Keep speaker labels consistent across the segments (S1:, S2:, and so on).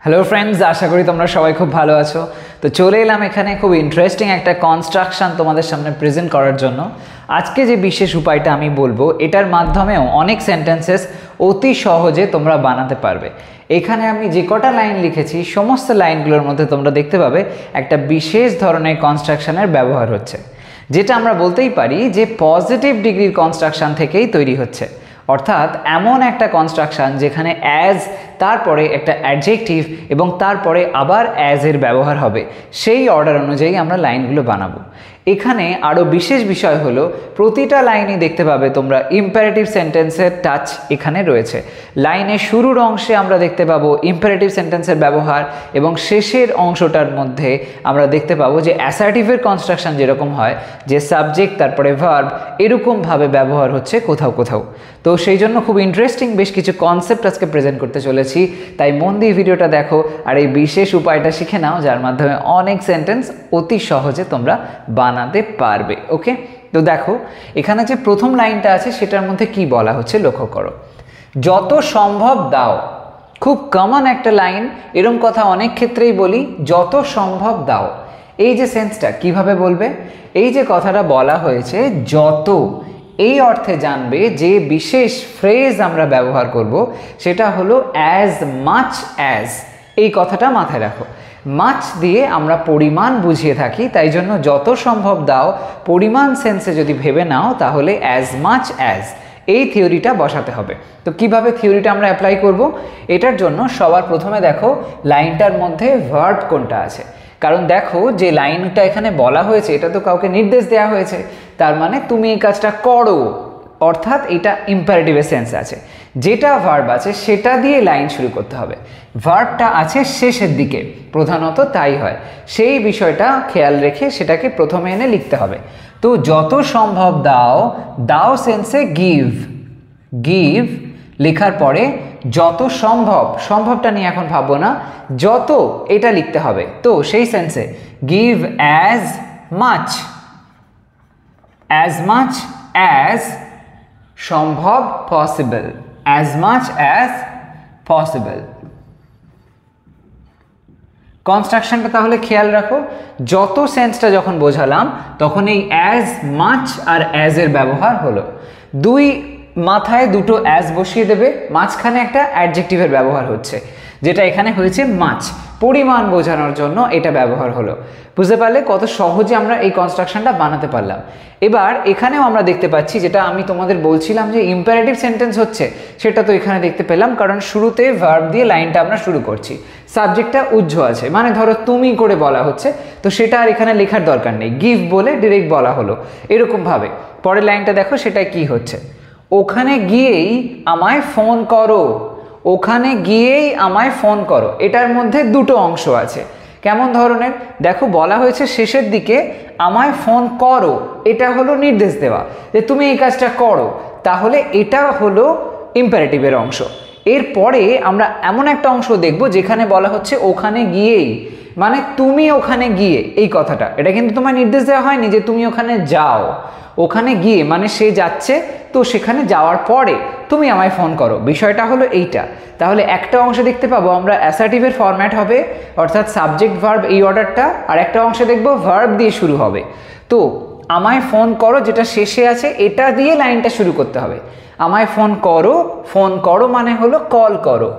S1: Hello friends, আশা করি তোমরা সবাই খুব ভালো আছো। তো চলে এলাম এখানে খুব ইন্টারেস্টিং একটা কনস্ট্রাকশন তোমাদের সামনে প্রেজেন্ট করার জন্য। আজকে যে বিশেষ উপায়টা আমি বলবো, এটার মাধ্যমেও অনেক সেন্টেন্সেস অতি সহজে তোমরা বানাতে পারবে। এখানে আমি যে কটা লাইন লিখেছি, সমস্ত লাইনগুলোর মধ্যে তোমরা দেখতে পাবে একটা বিশেষ ধরনের কনস্ট্রাকশনের ব্যবহার হচ্ছে, যেটা আমরা বলতেই পারি যে পজিটিভ ডিগ্রির কনস্ট্রাকশন থেকেই তৈরি হচ্ছে। অর্থাৎ এমন একটা কনস্ট্রাকশন যেখানে অ্যাজ, তারপরে একটা অ্যাডজেক্টিভ এবং তারপরে আবার অ্যাজের ব্যবহার হবে, সেই অর্ডার অনুযায়ী আমরা লাইনগুলো বানাবো। এখানে আরও বিশেষ বিষয় হলো, প্রতিটা লাইনই দেখতে পাবে তোমরা ইম্পারেটিভ সেন্টেন্সের টাচ এখানে রয়েছে। লাইনের শুরুর অংশে আমরা দেখতে পাবো ইম্পারেটিভ সেন্টেন্সের ব্যবহার, এবং শেষের অংশটার মধ্যে আমরা দেখতে পাবো যে অ্যাসার্টিভের কনস্ট্রাকশন যেরকম হয়, যে সাবজেক্ট তারপরে ভার্ব এরকমভাবে ব্যবহার হচ্ছে কোথাও কোথাও। তো সেই জন্য খুব ইন্টারেস্টিং বেশ কিছু কনসেপ্ট আজকে প্রেজেন্ট করতে চলেছি, তাই মন দিয়ে ভিডিওটা দেখো আর এই বিশেষ উপায়টা শিখে নাও, যার মাধ্যমে অনেক সেন্টেন্স অতি সহজে তোমরা বানাতে পারবে। ওকে, তো দেখো এখানে যে প্রথম লাইনটা আছে সেটার মধ্যে কি বলা হচ্ছে লক্ষ্য করো। যত সম্ভব দাও, খুব কমন একটা লাইন, এরকম কথা অনেক ক্ষেত্রেই বলি, যত সম্ভব দাও। এই যে সেন্সটা কিভাবে বলবে, এই যে কথাটা বলা হয়েছে যত, এই অর্থে জানবে যে বিশেষ ফ্রেজ আমরা ব্যবহার করব সেটা হলো অ্যাজ মাচ অ্যাজ। এই কথাটা মাথায় রাখো, মাচ দিয়ে আমরা পরিমাণ বুঝিয়ে থাকি, তাই জন্য যত সম্ভব দাও পরিমাণ সেন্সে যদি ভেবে নাও তাহলে অ্যাজ মাচ অ্যাজ, এই থিওরিটা বসাতে হবে। তো কিভাবে থিওরিটা আমরা অ্যাপ্লাই করব, এটার জন্য সবার প্রথমে দেখো লাইনটার মধ্যে ভার্ব কোনটা আছে। কারণ দেখো যে লাইনটা এখানে বলা হয়েছে এটা তো কাউকে নির্দেশ দেওয়া হয়েছে, তার মানে তুমি এই কাজটা করো, অর্থাৎ এটা ইম্পারেটিভের সেন্স আছে। যেটা ভার্ব আছে সেটা দিয়ে লাইন শুরু করতে হবে। ভার্বটা আছে শেষের দিকে, প্রধানত তাই হয়, সেই বিষয়টা খেয়াল রেখে সেটাকে প্রথমে এনে লিখতে হবে। তো যত সম্ভব দাও, দাও সেন্সে গিভ, গিভ লেখার পরে যত সম্ভব, সম্ভবটা নিয়ে এখন ভাববো না, যত এটা লিখতে হবে। তো সেই সেন্সে give as much, as much as সম্ভব possible, as much as possible. কনস্ট্রাকশনটা তাহলে খেয়াল রাখো, যত সেন্সটা যখন বোঝালাম তখন এই অ্যাজ মাচ আর অ্যাজের ব্যবহার হলো। দুই মাথায় দুটো অ্যাজ বসিয়ে দেবে, মাঝখানে একটা অ্যাডজেক্টিভের ব্যবহার হচ্ছে, যেটা এখানে হয়েছে মাচ, পরিমাণ বোঝানোর জন্য এটা ব্যবহার হলো। বুঝতে পারলে কত সহজে আমরা এই কনস্ট্রাকশনটা বানাতে পারলাম। এবার এখানেও আমরা দেখতে পাচ্ছি, যেটা আমি তোমাদের বলছিলাম যে ইম্পারেটিভ সেন্টেন্স হচ্ছে, সেটা তো এখানে দেখতে পেলাম, কারণ শুরুতে ভার্ব দিয়ে লাইনটা আমরা শুরু করছি, সাবজেক্টটা উজ্জ্ব আছে, মানে ধরো তুমি করে বলা হচ্ছে, তো সেটা আর এখানে লেখার দরকার নেই, গিভ বলে ডিরেক্ট বলা হলো। এরকমভাবে পরের লাইনটা দেখো, সেটা কি হচ্ছে, ওখানে গিয়েই আমায় ফোন করো, ওখানে গিয়েই আমায় ফোন করো। এটার মধ্যে দুটো অংশ আছে। কেমন ধরনের, দেখো বলা হয়েছে শেষের দিকে আমায় ফোন করো, এটা হলো নির্দেশ দেওয়া যে তুমি এই কাজটা করো, তাহলে এটা হলো ইম্পারেটিভের অংশ। এরপরে আমরা এমন একটা অংশ দেখব যেখানে বলা হচ্ছে ওখানে গিয়েই, মানে তুমি ওখানে গিয়ে, এই কথাটা এটা কিন্তু তোমার নির্দেশ দেওয়া হয়নি যে তুমি ওখানে যাও, ওখানে গিয়ে মানে সে যাচ্ছে, তো সেখানে যাওয়ার পরে তুমি আমায় ফোন করো, বিষয়টা হলো এইটা। তাহলে একটা অংশে দেখতে পাবো আমরা অ্যাসার্টিভের ফরম্যাট হবে, অর্থাৎ সাবজেক্ট ভার্ব এই অর্ডারটা, আর একটা অংশে দেখবো ভার্ব দিয়ে শুরু হবে। তো আমায় ফোন করো যেটা শেষে আছে, এটা দিয়ে লাইনটা শুরু করতে হবে। আমায় ফোন করো, ফোন করো মানে হলো কল করো,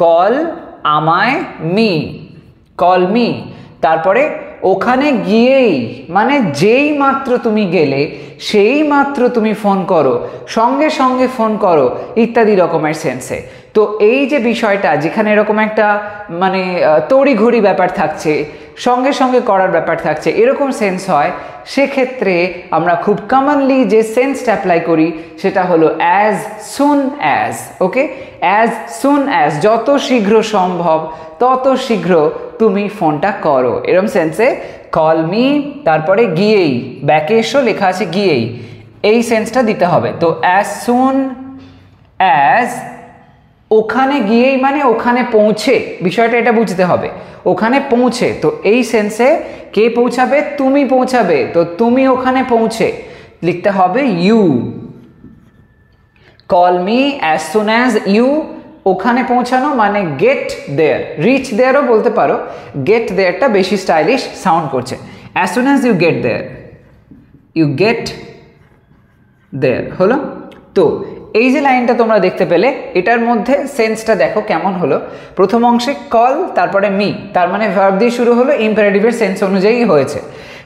S1: কল আমায় মি, কল মি। তারপরে ওখানে গিয়েই মানে যেই মাত্র তুমি গেলে, সেই মাত্র তুমি ফোন করো, সঙ্গে সঙ্গে ফোন করো, ইত্যাদি রকমের সেন্সে। তো এই যে বিষয়টা, যেখানে এরকম একটা মানে তড়িঘড়ি ব্যাপার থাকছে, সঙ্গে সঙ্গে করার ব্যাপার থাকছে, এরকম সেন্স হয়, সেক্ষেত্রে আমরা খুব কমনলি যে সেন্সটা অ্যাপ্লাই করি সেটা হলো অ্যাজ সুন অ্যাজ। ওকে, অ্যাজ সুন অ্যাজ, যত শীঘ্র সম্ভব তত শীঘ্র তুমি ফোনটা করো, এরকম সেন্সে কল মি, তারপরে গিয়েই, ব্যাকে এসো লেখা আছে গিয়েই, এই সেন্সটা দিতে হবে। তো অ্যাজ সুন অ্যাজ, ওখানে গিয়েই মানে ওখানে পৌঁছে, বিষয়টা এটা বুঝতে হবে, ওখানে পৌঁছে, তো এই সেন্সে কে পৌঁছাবে, তুমি পৌঁছাবে, তো তুমি ওখানে পৌঁছে লিখতে হবে you, call me as soon as you ওখানে পৌঁছানো মানে গেট দেয়ার, রিচ দেয়ারও বলতে পারো, গেট দেয়ারটা বেশি স্টাইলিশ সাউন্ড করছে। As soon as you get there, you get there হলো। তো এই যে লাইনটা তোমরা দেখতে পেলে, এটার মধ্যে সেন্সটা দেখো কেমন হলো। প্রথম অংশে কল, তারপরে মি, তার মানে ভার্ব দিয়ে শুরু হলো, ইম্পারেটিভের সেন্স অনুযায়ী হয়েছে।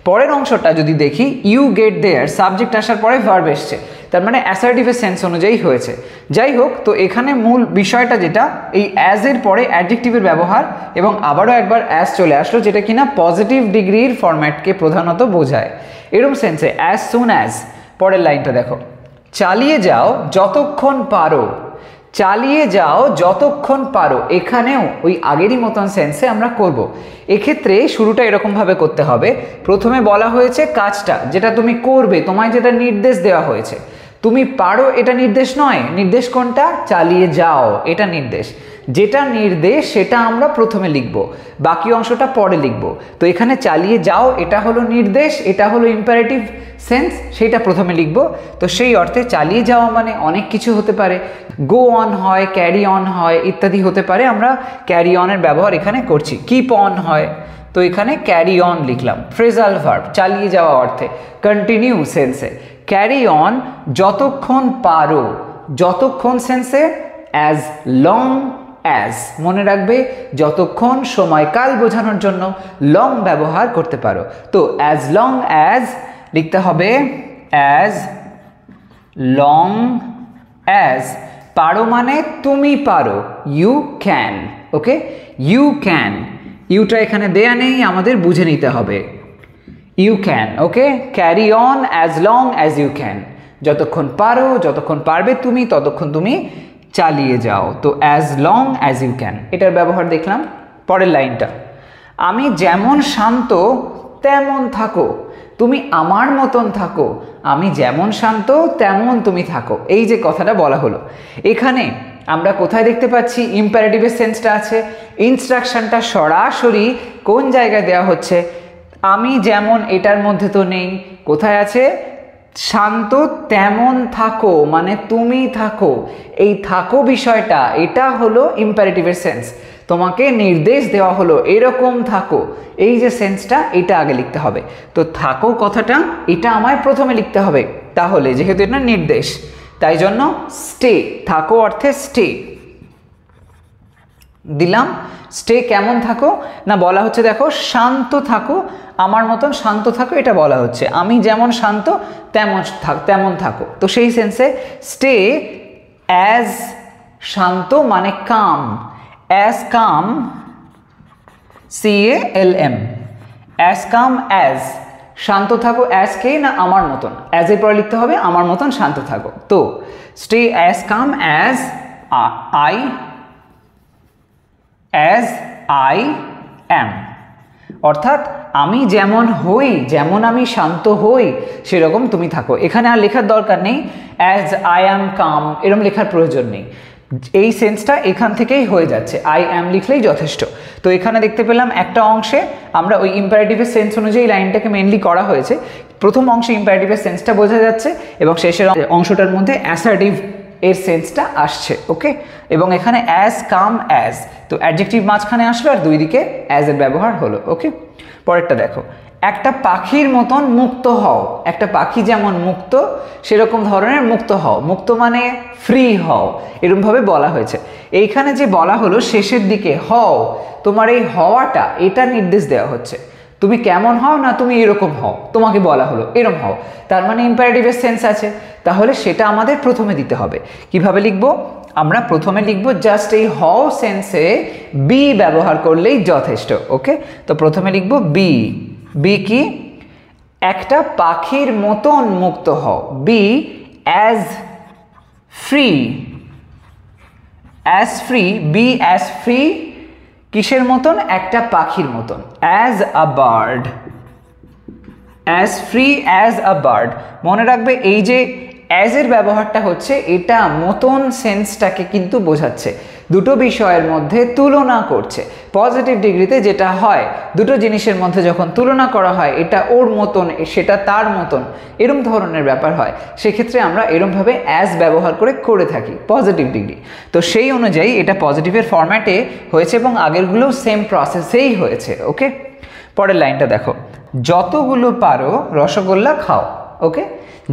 S1: পরের অংশটা যদি দেখি, ইউ গেট দেয়ার, সাবজেক্ট আসার পরে ভার্ব এসছে, তার মানে অ্যাসার্টিভের সেন্স অনুযায়ী হয়েছে। যাই হোক, তো এখানে মূল বিষয়টা যেটা, এই অ্যাজ এর পরে অ্যাডজেক্টিভের ব্যবহার এবং আবারও একবার অ্যাজ চলে আসলো, যেটা কিনা পজিটিভ ডিগ্রির ফরম্যাটকে প্রধানত বোঝায়। এরকম সেন্সে অ্যাজ সুন অ্যাজ। পরের লাইনটা দেখো, চালিয়ে যাও যতক্ষণ পারো, চালিয়ে যাও যতক্ষণ পারো, এখানেও ওই আগেরই মতন সেন্সে আমরা করব। এক্ষেত্রে শুরুটা এরকমভাবে করতে হবে, প্রথমে বলা হয়েছে কাজটা যেটা তুমি করবে, তোমায় যেটা নির্দেশ দেওয়া হয়েছে, তুমি পারো এটা নির্দেশ নয়, নির্দেশ কোনটা? চালিয়ে যাও, এটা নির্দেশ। যেটা নির্দেশ সেটা আমরা প্রথমে লিখব, বাকি অংশটা পরে লিখব। তো এখানে চালিয়ে যাও এটা হলো নির্দেশ, এটা হলো ইম্পারেটিভ সেন্স, সেইটা প্রথমে লিখব। তো সেই অর্থে চালিয়ে যাওয়া মানে অনেক কিছু হতে পারে, গো অন হয়, ক্যারি অন হয়, ইত্যাদি হতে পারে। আমরা ক্যারি অনের ব্যবহার এখানে করছি, কিপ অন হয়, তো এখানে ক্যারি অন লিখলাম। ফ্রেজাল ভার্ব চালিয়ে যাওয়া অর্থে, কন্টিনিউ সেন্সে, ক্যারি অন যতক্ষণ পারো, যতক্ষণ সেন্সে অ্যাজ লং অ্যাজ, মনে রাখবে যতক্ষণ সময়কাল বোঝানোর জন্য লং ব্যবহার করতে পারো। তো অ্যাজ লং অ্যাজ লিখতে হবে, অ্যাজ লং অ্যাজ, পারো মানে তুমি পারো, you can, okay, you can, ইউটা এখানে দেয়া নেই, আমাদের বুঝে নিতে হবে, you can, okay, carry on as long as you can, যতক্ষণ পারো, যতক্ষণ পারবে তুমি, ততক্ষণ তুমি চালিয়ে যাও। তো as long as you can, এটার ব্যবহার দেখলাম। পরের লাইনটা, আমি যেমন শান্ত তেমন থাকো, তুমি আমার মতন থাকো, আমি যেমন শান্ত তেমন তুমি থাকো, এই যে কথাটা বলা হলো, এখানে আমরা কোথায় দেখতে পাচ্ছি ইম্পারেটিভের সেন্সটা আছে, ইনস্ট্রাকশনটা সরাসরি কোন জায়গায় দেওয়া হচ্ছে, আমি যেমন এটার মধ্যে তো নেই, কোথায় আছে? শান্ত তেমন থাকো মানে তুমি থাকো, এই থাকো বিষয়টা এটা হলো ইম্পারেটিভের সেন্স, তোমাকে নির্দেশ দেওয়া হলো এরকম থাকো, এই যে সেন্সটা এটা আগে লিখতে হবে। তো থাকো কথাটা এটা আমায় প্রথমে লিখতে হবে, তাহলে যেহেতু এটা নির্দেশ তাই জন্য স্টে, থাকো অর্থে স্টে দিলাম। স্টে কেমন থাকো না বলা হচ্ছে, দেখো শান্ত থাকো, আমার মতন শান্ত থাকো, এটা বলা হচ্ছে, আমি যেমন শান্ত তেমন থাকো। তো সেই সেন্সে স্টে অ্যাজ শান্ত মানে কাম, অ্যাজ কাম, CALM, অ্যাজ কাম অ্যাজ, শান্ত থাকো অ্যাজ কে না আমার মতন, অ্যাজ এর পরে লিখতে হবে আমার মতন শান্ত থাকো। তো stay as calm as I am, অর্থাৎ আমি যেমন হই, যেমন আমি শান্ত হই সেরকম তুমি থাকো। এখানে আর লেখার দরকার নেই, অ্যাজ I am calm এরকম লেখার প্রয়োজন নেই, এই সেন্সটা এখান থেকেই হয়ে যাচ্ছে, I am লিখলেই যথেষ্ট। তো এখানে দেখতে পেলাম একটা অংশে আমরা ওই ইম্পারেটিভের সেন্স অনুযায়ী লাইনটাকে মেনলি করা হয়েছে, প্রথম অংশে ইম্পারেটিভের সেন্সটা বোঝা যাচ্ছে এবং শেষের অংশটার মধ্যে অ্যাসার্টিভ এর সেন্সটা আসছে, ওকে। এবং এখানে অ্যাজ কাম অ্যাজ, তো অ্যাডজেক্টিভ মাঝখানে আসলো আর দুই দিকে অ্যাজ এর ব্যবহার হলো, ওকে। পরেরটা দেখো, একটা পাখির মতন মুক্ত হও, একটা পাখি যেমন মুক্ত সেরকম ধরনের মুক্ত হও, মুক্ত মানে ফ্রি হও এরকমভাবে বলা হয়েছে। এইখানে যে বলা হলো শেষের দিকে হও, তোমার এই হওয়াটা এটা নির্দেশ দেওয়া হচ্ছে, তুমি কেমন হও না তুমি এরকম হও, তোমাকে বলা হলো এরকম হও, তার মানে ইম্পারেটিভের সেন্স আছে, তাহলে সেটা আমাদের প্রথমে দিতে হবে। কিভাবে লিখবো? আমরা প্রথমে লিখবো জাস্ট এই হও সেন্সে বি ব্যবহার করলেই যথেষ্ট, ওকে। তো প্রথমে লিখবো বি, বি কি? একটা পাখির মতন মুক্ত হও, B as free, as free, B as free কিসের মতন? একটা পাখির মতন, as a bird, as free as a bird. মনে রাখবে এই যে অ্যাজ এর ব্যবহারটা হচ্ছে এটা মতন সেন্সটাকে কিন্তু বোঝাচ্ছে, দুটো বিষয়ের মধ্যে তুলনা করছে। পজিটিভ ডিগ্রিতে যেটা হয়, দুটো জিনিসের মধ্যে যখন তুলনা করা হয়, এটা ওর মতন সেটা তার মতন, এরম ধরনের ব্যাপার হয়, সেক্ষেত্রে আমরা এরমভাবে অ্যাজ ব্যবহার করে থাকি পজিটিভ ডিগ্রি। তো সেই অনুযায়ী এটা পজিটিভের ফরম্যাটে হয়েছে এবং আগেরগুলোও সেম প্রসেসেই হয়েছে। ওকে, পরের লাইনটা দেখো, যতগুলো পারো রসগোল্লা খাও। ওকে,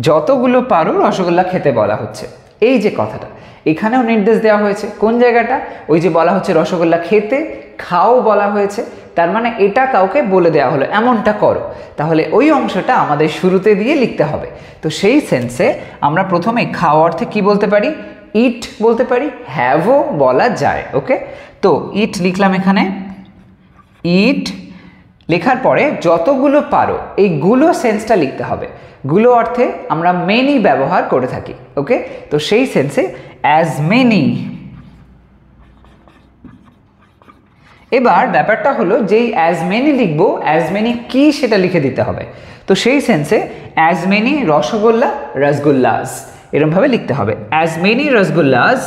S1: যতগুলো পারো রসগোল্লা খেতে বলা হচ্ছে। এই যে কথাটা, এখানেও নির্দেশ দেওয়া হয়েছে। কোন জায়গাটা? ওই যে বলা হচ্ছে রসগোল্লা খেতে, খাও বলা হয়েছে, তার মানে এটা কাউকে বলে দেওয়া হলো এমনটা করো। তাহলে ওই অংশটা আমাদের শুরুতে দিয়ে লিখতে হবে। তো সেই সেন্সে আমরা প্রথমে খাও অর্থে কি বলতে পারি? ইট বলতে পারি, হ্যাভও বলা যায়। ওকে, তো ইট লিখলাম এখানে, ইট লেখার পরে যতগুলো পারো, এই গুলো সেন্সটা লিখতে হবে। গুলো অর্থে আমরা মেনি ব্যবহার করে থাকি। ওকে, তো সেই সেন্সে অ্যাজ মেনি। এবার ব্যাপারটা হলো যেই অ্যাজ মেনি লিখবো, অ্যাজ মেনি কি সেটা লিখে দিতে হবে। তো সেই সেন্সে অ্যাজ মেনি রসগোল্লা রসগোল্লাস এরমভাবে লিখতে হবে, অ্যাজ মেনি রসগোল্লাস,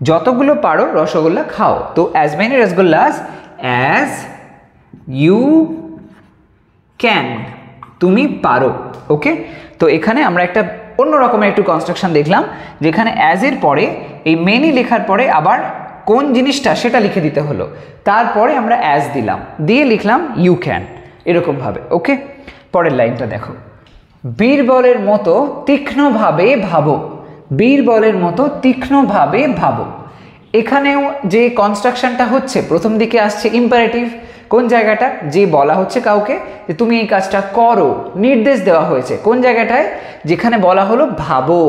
S1: যতগুলো পারো রসগোল্লা খাও। তো as many rasgullas as you can, তুমি পারো। ওকে, তো এখানে আমরা একটা অন্য রকমের একটু কনস্ট্রাকশন দেখলাম, যেখানে অ্যাজ এর পরে এই মেনি লেখার পরে আবার কোন জিনিসটা সেটা লিখে দিতে হলো, তারপরে আমরা অ্যাজ দিলাম, দিয়ে লিখলাম ইউ ক্যান, এরকমভাবে। ওকে, পরের লাইনটা দেখো, বীরবলের মতো তীক্ষ্ণভাবে ভাবো। বীরবলের মতো তীক্ষ্ণভাবে ভাবো। এখানেও যে কনস্ট্রাকশনটা হচ্ছে, প্রথম দিকে আসছে ইম্পারেটিভ। কোন জায়গাটা? যে বলা হচ্ছে কাউকে যে তুমি এই কাজটা করো, নির্দেশ দেওয়া হয়েছে। কোন জায়গাটায়? যেখানে বলা হলো ভাবো,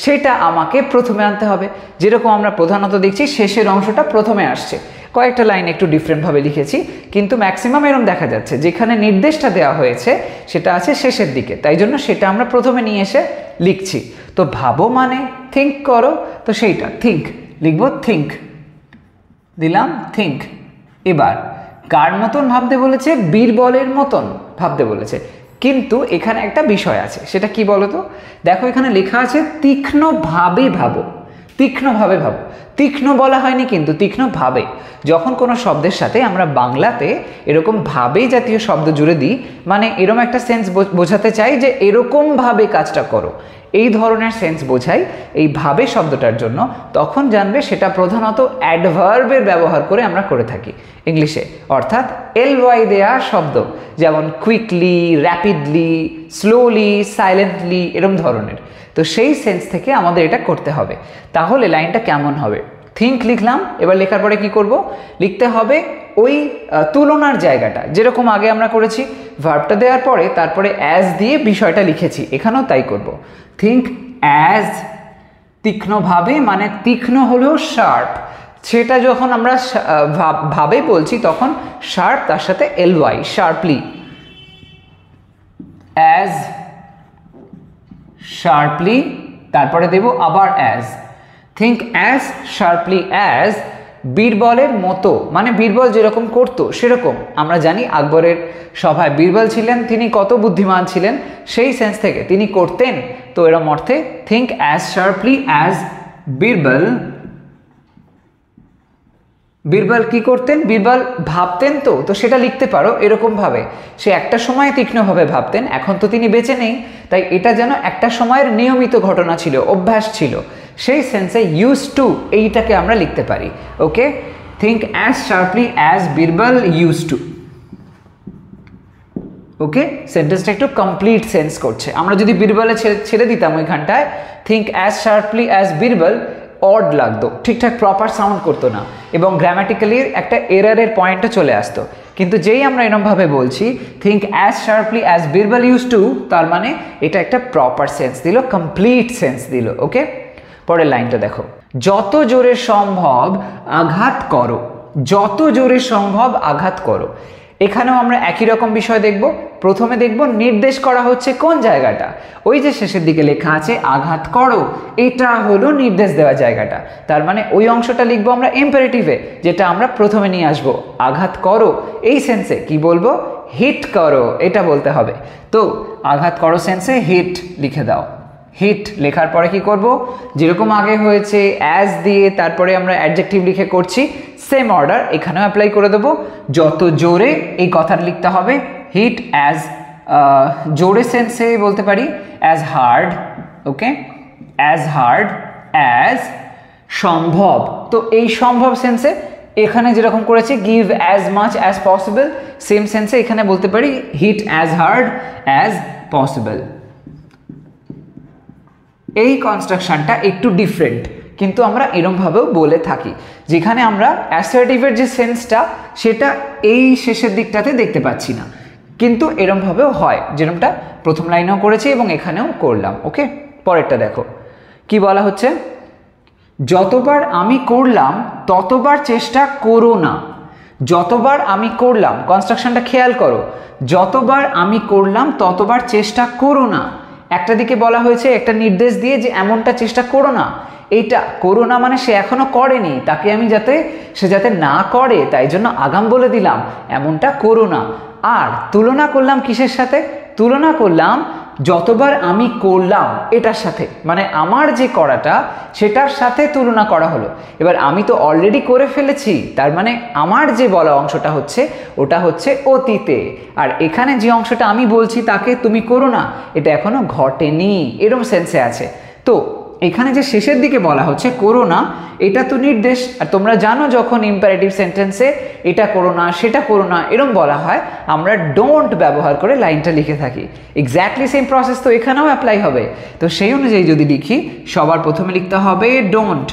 S1: সেটা আমাকে প্রথমে আনতে হবে। যেরকম আমরা প্রধানত দেখছি শেষের অংশটা প্রথমে আসছে। কয়েকটা লাইন একটু ডিফারেন্টভাবে লিখেছি, কিন্তু ম্যাক্সিমাম এরকম দেখা যাচ্ছে যেখানে নির্দেশটা দেওয়া হয়েছে সেটা আছে শেষের দিকে, তাই জন্য সেটা আমরা প্রথমে নিয়ে এসে লিখছি। তো ভাবো মানে থিঙ্ক করো, তো সেইটা থিঙ্ক লিখবো, থিঙ্ক দিলাম, থিঙ্ক। এবার কার মতন ভাবতে বলেছে? বীরবলের মতন ভাবতে বলেছে, কিন্তু এখানে একটা বিষয় আছে, সেটা কি বলতো? দেখো এখানে লেখা আছে তীক্ষ্ণভাবে ভাবো। তীক্ষ্ণভাবে ভাবো, তীক্ষ্ণ বলা হয়নি কিন্তু, তীক্ষ্ণভাবে। যখন কোনো শব্দের সাথে আমরা বাংলাতে এরকম ভাবে জাতীয় শব্দ জুড়ে দিই, মানে এরকম একটা সেন্স বোঝাতে চাই যে এরকমভাবে কাজটা করো, এই ধরনের সেন্স বোঝাই এই ভাবে শব্দটার জন্য, তখন জানবে সেটা প্রধানত অ্যাডভার্বের ব্যবহার করে আমরা করে থাকি ইংলিশে, অর্থাৎ এলওয়াই দেয়া শব্দ, যেমন কুইকলি, র্যাপিডলি, স্লোলি, সাইলেন্টলি, এরম ধরনের। তো সেই সেন্স থেকে আমাদের এটা করতে হবে। তাহলে লাইনটা কেমন হবে? থিঙ্ক লিখলাম, এবার লেখার পরে কি করব? লিখতে হবে ওই তুলনার জায়গাটা, যেরকম আগে আমরা করেছি, ভার্বটা দেওয়ার পরে তারপরে অ্যাজ দিয়ে বিষয়টা লিখেছি, এখানেও তাই করব। থিঙ্ক অ্যাজ, তীক্ষ্ণভাবে মানে তীক্ষ্ণ হলো শার্প, সেটা যখন আমরা ভাবে বলছি তখন শার্প তার সাথে এলওয়াই, শার্পলি, অ্যাজ শার্পলি, তারপরে দেব আবার as. Think as sharply as, বীরবলের মতো মানে বীরবল যেরকম করতো সেরকম। আমরা জানি আকবরের সভায় বীরবল ছিলেন, তিনি কত বুদ্ধিমান ছিলেন, সেই সেন্স থেকে তিনি করতেন। তো এরম অর্থে think as sharply as Birbal. Birbal কি করতেন? বীরবল ভাবতেন, তো সেটা লিখতে পারো এরকমভাবে, সে একটা সময় তীক্ষ্ণভাবে ভাবতেন, এখন তো তিনি বেঁচে নেই, তাই এটা যেন একটা সময়ের নিয়মিত ঘটনা ছিল, অভ্যাস ছিল, সেই সেন্সে ইউজ টু এইটাকে আমরা লিখতে পারি। Okay, think as sharply as Birbal use to. Okay, সেন্টেন্সটা একটু কমপ্লিট সেন্স করছে। আমরা যদি বীরবলে ছেড়ে দিতাম ওইখানটায়, think as sharply as Birbal, odd লাগতো, ঠিকঠাক প্রপার সাউন্ড করতো না, এবং গ্রামাটিক্যালি একটা এরারের পয়েন্টে চলে আসতো। কিন্তু যেই আমরা এরমভাবে বলছি think as sharply as Birbal use two, তার মানে এটা একটা প্রপার সেন্স দিল, কমপ্লিট সেন্স দিল। ওকে, পরের লাইনটা দেখো, যত জোরে সম্ভব আঘাত করো। যত জোরে সম্ভব আঘাত করো। এখানেও আমরা একই রকম বিষয় দেখব। প্রথমে দেখব নির্দেশ করা হচ্ছে কোন জায়গাটা, ওই যে শেষের দিকে লেখা আছে আঘাত করো, এটা হলো নির্দেশ দেওয়া জায়গাটা। তার মানে ওই অংশটা লিখবো আমরা ইম্পারেটিভে, যেটা আমরা প্রথমে নিয়ে আসবো। আঘাত করো এই সেন্সে কি বলবো? হিট করো, এটা বলতে হবে। তো আঘাত করো সেন্সে হিট লিখে দাও। হিট লেখার পরে কি করব, যেরকম আগে হয়েছে অ্যাজ দিয়ে তারপরে আমরা অ্যাডজেক্টিভ লিখে করছি, সেম অর্ডার এখানেও অ্যাপ্লাই করে দেবো। যত জোরে এই কথাটা লিখতে হবে, হিট অ্যাজ, জোরে সেন্সে বলতে পারি as hard, okay, as hard as সম্ভব। তো এই সম্ভব সেন্সে এখানে যেরকম করেছি give as much as possible, same সেন্সে এখানে বলতে পারি hit as hard as possible. এই কনস্ট্রাকশনটা একটু ডিফারেন্ট, কিন্তু আমরা এরমভাবেও বলে থাকি, যেখানে আমরা অ্যাসার্টিভের যে সেন্সটা সেটা এই শেষের দিকটাতে দেখতে পাচ্ছি না, কিন্তু এরমভাবেও হয়, যেরকমটা প্রথম লাইনেও করেছি এবং এখানেও করলাম। ওকে, পরেরটা দেখো কি বলা হচ্ছে, যতবার আমি করলাম ততবার চেষ্টা করো না। যতবার আমি করলাম, কনস্ট্রাকশনটা খেয়াল করো, যতবার আমি করলাম ততবার চেষ্টা করো না। একটা দিকে বলা হয়েছে একটা নির্দেশ দিয়ে যে এমনটা চেষ্টা করো না, এইটা করো না মানে সে এখনো করেনি, তাকে আমি সে যাতে না করে তাই জন্য আগাম বলে দিলাম এমনটা করো না। আর তুলনা করলাম কিসের সাথে, তুলনা করলাম যতবার আমি করলাম এটার সাথে, মানে আমার যে করাটা সেটার সাথে তুলনা করা হলো। এবার আমি তো অলরেডি করে ফেলেছি, তার মানে আমার যে বলা অংশটা হচ্ছে ওটা হচ্ছে অতীতে, আর এখানে যে অংশটা আমি বলছি তাকে তুমি করো না, এটা এখনো ঘটেনি, এরকম সেন্সে আছে। তো এখানে যে শেষের দিকে বলা হচ্ছে করো না, এটা তো নির্দেশ, আর তোমরা জানো যখন ইম্পারেটিভ সেন্টেন্সে এটা করো না সেটা করো না এরকম বলা হয়, আমরা ডোন্ট ব্যবহার করে লাইনটা লিখে থাকি। এক্স্যাক্টলি সেম প্রসেস তো এখানেও অ্যাপ্লাই হবে। তো সেই অনুযায়ী যদি লিখি, সবার প্রথমে লিখতে হবে ডোন্ট,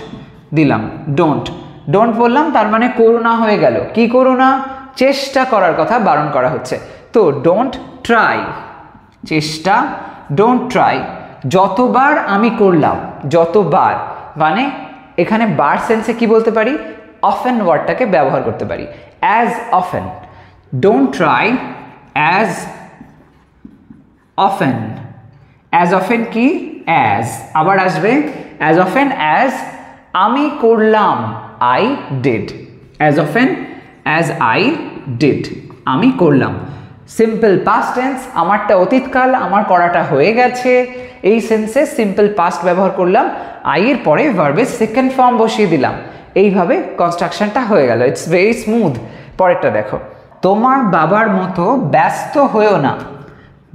S1: দিলাম ডোন্ট, ডোন্ট বললাম তার মানে করো না হয়ে গেল, কি করো না, চেষ্টা করার কথা বারণ করা হচ্ছে। তো ডোন্ট ট্রাই, চেষ্টা, ডোন্ট ট্রাই। যতবার আমি করলাম, যতবার মানে এখানে বার সেন্সে কি বলতে পারি, অফেন ওয়ার্ডটাকে ব্যবহার করতে পারি, as often. Don't try as often, as often কি, অ্যাজ, আবার আসবে অ্যাজ অফেন অ্যাজ আমি করলাম, I did, as often as I did, আমি করলাম। সিম্পল পাস্ট টেন্স, আমারটা অতীতকাল, আমার করাটা হয়ে গেছে, এই সেন্সে সিম্পল পাস্ট ব্যবহার করলাম, আই এর পরে ভার্বের সেকেন্ড ফর্ম বসিয়ে দিলাম, এইভাবে কনস্ট্রাকশনটা হয়ে গেল। It's very smooth. পরেরটা দেখো, তোমার বাবার মতো ব্যস্ত হয়েও না,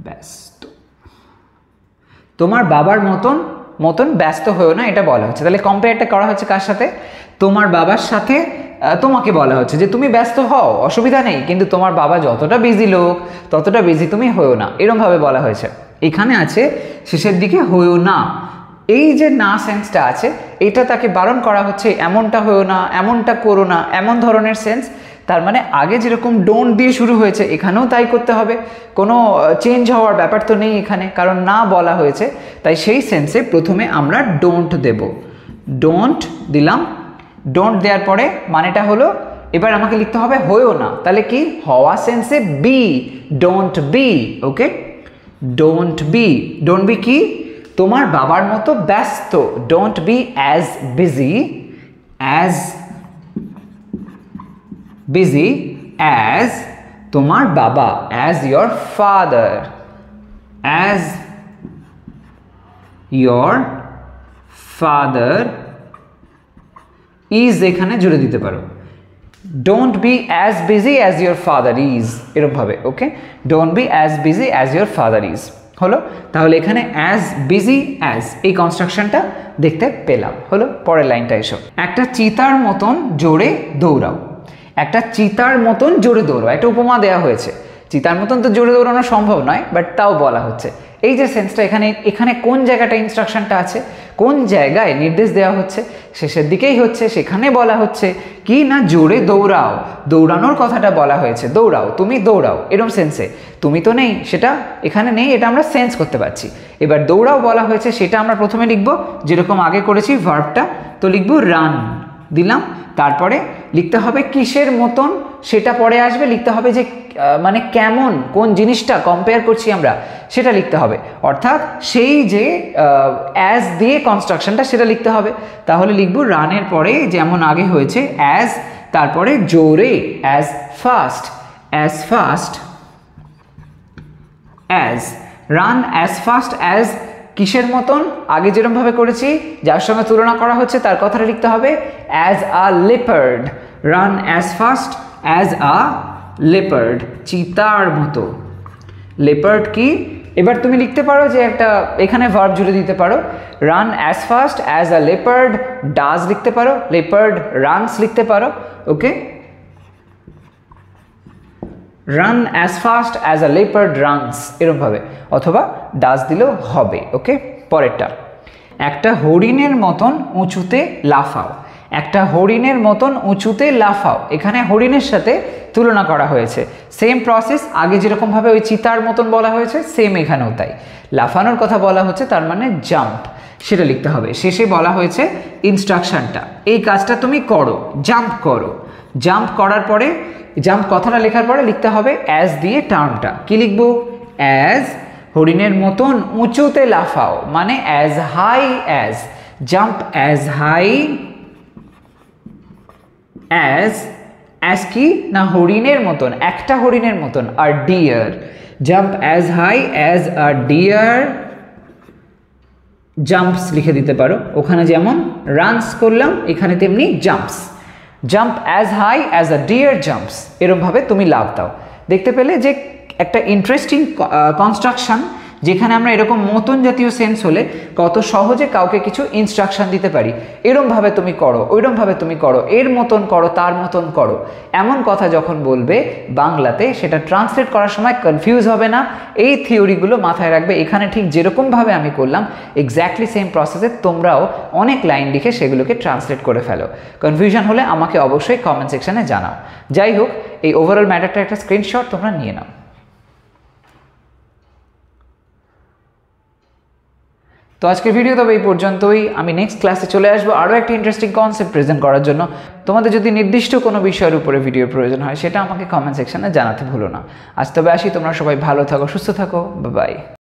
S1: ব্যস্ত, তোমার বাবার মতন ব্যস্ত হয়েও না, এটা বলা হচ্ছে। তাহলে কম্পেয়ারটা করা হচ্ছে কার সাথে, তোমার বাবার সাথে তোমাকে বলা হচ্ছে যে তুমি ব্যস্ত হও, অসুবিধা নেই, কিন্তু তোমার বাবা যতটা বিজি লোক ততটা বিজি তুমি হয়েও না, এরমভাবে বলা হয়েছে। এখানে আছে শেষের দিকে হয়েও না, এই যে না সেন্সটা আছে এটা তাকে বারণ করা হচ্ছে, এমনটা হয়েও না, এমনটা করো না, এমন ধরনের সেন্স। তার মানে আগে যেরকম ডোন্ট দিয়ে শুরু হয়েছে এখানেও তাই করতে হবে, কোনো চেঞ্জ হওয়ার ব্যাপার তো নেই এখানে, কারণ না বলা হয়েছে, তাই সেই সেন্সে প্রথমে আমরা ডোন্ট দেব, ডোন্ট দিলাম। ডোন্ট দেওয়ার পরে মানেটা হলো এবার আমাকে লিখতে হবে হয়েও না, তাহলে কি হওয়া সেন্সে be, don't be, okay, don't be. Don't be কি, তোমার বাবার মতো ব্যস্ত, don't be as busy, as busy অ্যাজ তোমার বাবা, as your father, as your father is এখানে জুড়ে দিতে পারো, don't be as busy as your father is, এরকমভাবে, okay, don't be as busy as your father is হলো। তাহলে এখানে অ্যাজ বিজি অ্যাজ এই কনস্ট্রাকশনটা দেখতে পেলাম, হলো। পরের লাইনটা এসো, একটা চিতার মতন জোরে দৌড়াও, একটা চিতার মতন জোরে দৌড়াও, একটা উপমা দেওয়া হয়েছে, চিতার মতন তো জোরে দৌড়ানো সম্ভব নয়, বাট তাও বলা হচ্ছে। এই যে সেন্সটা এখানে কোন জায়গাটা ইনস্ট্রাকশনটা আছে, কোন জায়গায় নির্দেশ দেওয়া হচ্ছে, শেষের দিকেই হচ্ছে, সেখানে বলা হচ্ছে কি না জোরে দৌড়াও, দৌড়ানোর কথাটা বলা হয়েছে, দৌড়াও, তুমি দৌড়াও, এরকম সেন্সে, তুমি তো নেই সেটা এখানে নেই, এটা আমরা সেন্স করতে পারছি। এবার দৌড়াও বলা হয়েছে, সেটা আমরা প্রথমে লিখবো যেরকম আগে করেছি ভার্বটা, তো লিখবো রান, দিলাম। তারপরে লিখতে হবে কিসের মতন, সেটা পরে আসবে, লিখতে হবে যে মানে কেমন, কোন জিনিসটা কম্পেয়ার করছি আমরা সেটা লিখতে হবে, অর্থাৎ সেই যে অ্যাজ দিয়ে কনস্ট্রাকশনটা সেটা লিখতে হবে। তাহলে লিখবো রানের পরে যেমন আগে হয়েছে অ্যাজ, তারপরে জোরে as fast, as fast as, run as fast as কিসের মতন? আগে যেরকমভাবে করেছি, যার সঙ্গে তুলনা করা হচ্ছে তার কথাটা লিখতে হবে as a leopard, run as fast as a leopard, চিতার মতো। লেপার্ড কি? এবার তুমি লিখতে পারো যে একটা এখানে ভার্ব জুড়ে দিতে পারো, run as fast as a leopard does লিখতে পারো, লেপার্ড রানস লিখতে পারো। Okay, run as fast as a leopard runs এরকমভাবে, অথবা ডাজ দিলেও হবে। ওকে, পরেরটা, একটা হরিণের মতন উঁচুতে লাফাও। একটা হরিণের মতন উঁচুতে লাফাও, এখানে হরিণের সাথে তুলনা করা হয়েছে। সেম প্রসেস, আগে যেরকমভাবে ওই চিতার মতন বলা হয়েছে সেম এখানেও তাই। লাফানোর কথা বলা হচ্ছে, তার মানে জাম্প, সেটা লিখতে হবে। শেষে বলা হয়েছে ইনস্ট্রাকশনটা, এই কাজটা তুমি করো, জাম্প করো। জাম্প করার পরে, জাম্প কথাটা লেখার পরে লিখতে হবে অ্যাজ দিয়ে টার্মটা। কি লিখবো? অ্যাজ, হরিণের মতন উঁচুতে লাফাও, মানে as high as, jump as high as, as কি না হরিণের মতন, একটা হরিণের মতন, আর deer, jump as high as a deer jumps লিখে দিতে পারো। ওখানে যেমন রানস করলাম, এখানে তেমনি jumps, jump as high as a deer jumps, এরকমভাবে তুমি লাভ দাও। দেখতে পেলে যে একটা ইন্টারেস্টিং কনস্ট্রাকশন, যেখানে আমরা এরকম মতন জাতীয় সেন্স হলে কত সহজে কাউকে কিছু ইনস্ট্রাকশন দিতে পারি। এরমভাবে তুমি করো, ওইরমভাবে তুমি করো, এর মতন করো, তার মতন করো, এমন কথা যখন বলবে বাংলাতে, সেটা ট্রান্সলেট করার সময় কনফিউজ হবে না। এই থিওরিগুলো মাথায় রাখবে। এখানে ঠিক যেরকমভাবে আমি করলাম এক্স্যাক্টলি সেম প্রসেসে তোমরাও অনেক লাইন লিখে সেগুলোকে ট্রান্সলেট করে ফেলো। কনফিউশন হলে আমাকে অবশ্যই কমেন্ট সেকশনে জানাও। যাই হোক, এই ওভারঅল ম্যাটারটা একটা স্ক্রিনশট তোমরা নিয়ে নাও। তো আজকের ভিডিও তবে এই পর্যন্তই। আমি নেক্সট ক্লাসে চলে আসবো আরও একটা ইন্টারেস্টিং কনসেপ্ট প্রেজেন্ট করার জন্য। তোমাদের যদি নির্দিষ্ট কোনো বিষয়ের উপরে ভিডিওর প্রয়োজন হয়, সেটা আমাকে কমেন্ট সেকশনে জানাতে ভুলো না। আজ তবে আসি, তোমরা সবাই ভালো থাকো, সুস্থ থাকো, বাই।